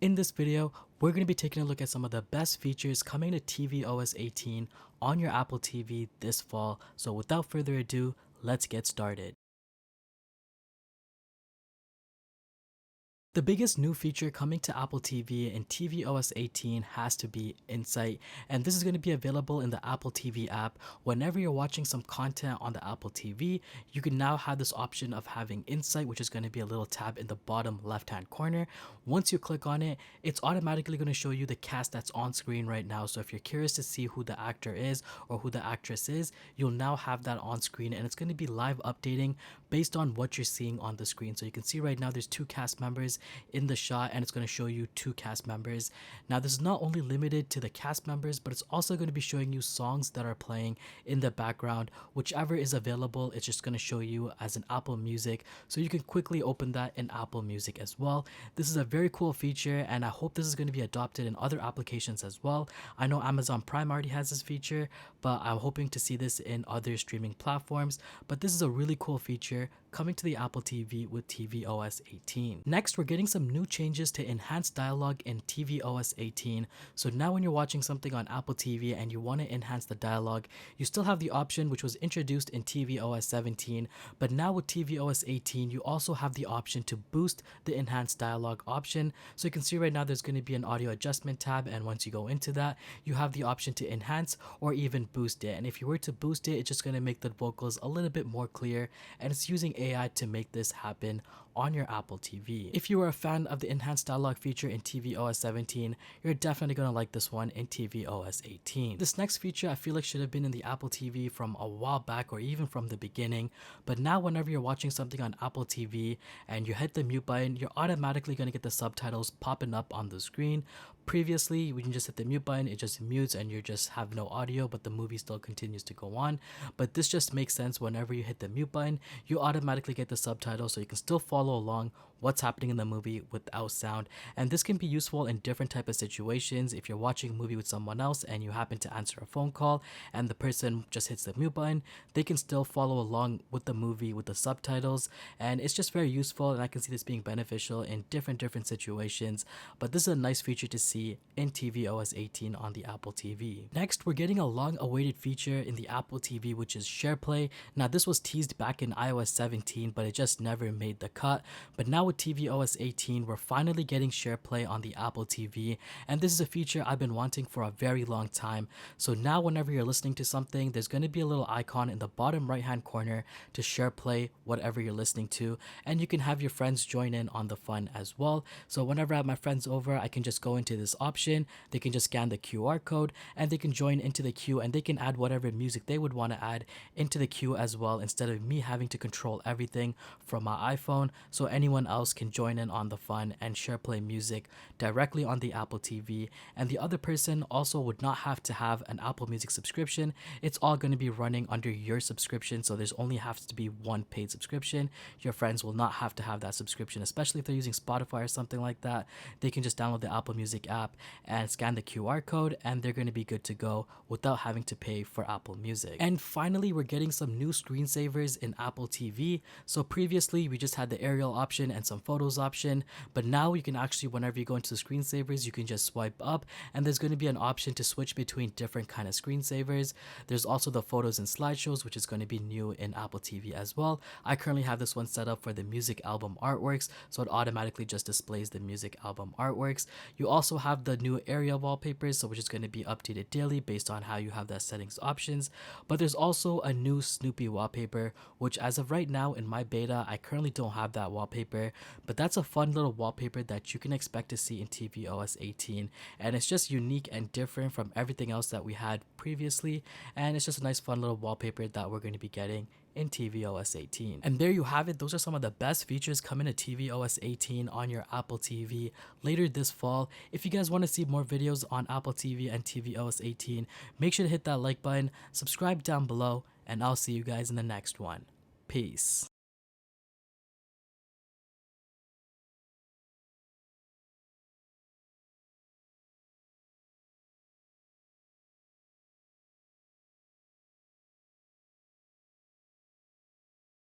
In this video, we're going to be taking a look at some of the best features coming to tvOS 18 on your Apple TV this fall. So without further ado, let's get started. The biggest new feature coming to Apple TV in tvOS 18 has to be Insight, and this is going to be available in the Apple TV app. Whenever you're watching some content on the Apple TV, you can now have this option of having Insight, which is going to be a little tab in the bottom left hand corner. Once you click on it, it's automatically going to show you the cast that's on screen right now. So if you're curious to see who the actor is or who the actress is, you'll now have that on screen, and it's going to be live updating based on what you're seeing on the screen. So you can see right now there's two cast members in the shot, and it's going to show you two cast members. Now this is not only limited to the cast members, but it's also going to be showing you songs that are playing in the background. Whichever is available, it's just going to show you as an Apple Music, so you can quickly open that in Apple Music as well. This is a very cool feature, and I hope this is going to be adopted in other applications as well. I know Amazon Prime already has this feature, but I'm hoping to see this in other streaming platforms. But this is a really cool feature coming to the Apple TV with tvOS 18. Next, we're getting some new changes to enhance dialogue in tvOS 18. So now when you're watching something on Apple TV and you want to enhance the dialogue, you still have the option which was introduced in tvOS 17, but now with tvOS 18, you also have the option to boost the enhanced dialogue option. So you can see right now there's going to be an audio adjustment tab, and once you go into that, you have the option to enhance or even boost it. And if you were to boost it, it's just going to make the vocals a little bit more clear, and it's using AI to make this happen on your Apple TV. If you are a fan of the enhanced dialogue feature in tvOS 17, you're definitely going to like this one in tvOS 18. This next feature I feel like should have been in the Apple TV from a while back or even from the beginning, but now whenever you're watching something on Apple TV and you hit the mute button, you're automatically going to get the subtitles popping up on the screen. Previously, we can just hit the mute button, it just mutes and you just have no audio, but the movie still continues to go on. But this just makes sense. Whenever you hit the mute button, you automatically get the subtitles, so you can still follow along what's happening in the movie without sound. And this can be useful in different type of situations. If you're watching a movie with someone else and you happen to answer a phone call and the person just hits the mute button, they can still follow along with the movie with the subtitles, and it's just very useful, and I can see this being beneficial in different situations. But this is a nice feature to see in tvOS 18 on the Apple TV. Next, we're getting a long awaited feature in the Apple TV, which is SharePlay. Now this was teased back in iOS 17, but it just never made the cut. But now with tvOS 18, we're finally getting SharePlay on the Apple TV, and this is a feature I've been wanting for a very long time. So now whenever you're listening to something, there's going to be a little icon in the bottom right hand corner to SharePlay whatever you're listening to, and you can have your friends join in on the fun as well. So whenever I have my friends over, I can just go into this option, they can just scan the QR code and they can join into the queue, and they can add whatever music they would want to add into the queue as well, instead of me having to control everything from my iPhone. So anyone else can join in on the fun and SharePlay music directly on the Apple TV, and the other person also would not have to have an Apple Music subscription. It's all going to be running under your subscription, so there's only has to be one paid subscription. Your friends will not have to have that subscription, especially if they're using Spotify or something like that. They can just download the Apple Music app and scan the QR code, and they're going to be good to go without having to pay for Apple Music. And finally, we're getting some new screensavers in Apple TV. So previously we just had the aerial option and some photos option, but now you can actually, whenever you go into the screensavers, you can just swipe up and there's going to be an option to switch between different kind of screensavers. There's also the photos and slideshows, which is going to be new in Apple TV as well. I currently have this one set up for the music album artworks, so it automatically just displays the music album artworks. You also have the new area wallpapers, so which is going to be updated daily based on how you have that settings options. But there's also a new Snoopy wallpaper, which as of right now in my beta, I currently don't have that wallpaper, but that's a fun little wallpaper that you can expect to see in tvOS 18, and it's just unique and different from everything else that we had previously, and it's just a nice fun little wallpaper that we're going to be getting in tvOS 18. And there you have it. Those are some of the best features coming to tvOS 18 on your Apple TV later this fall. If you guys want to see more videos on Apple TV and tvOS 18, make sure to hit that like button, subscribe down below, and I'll see you guys in the next one. Peace.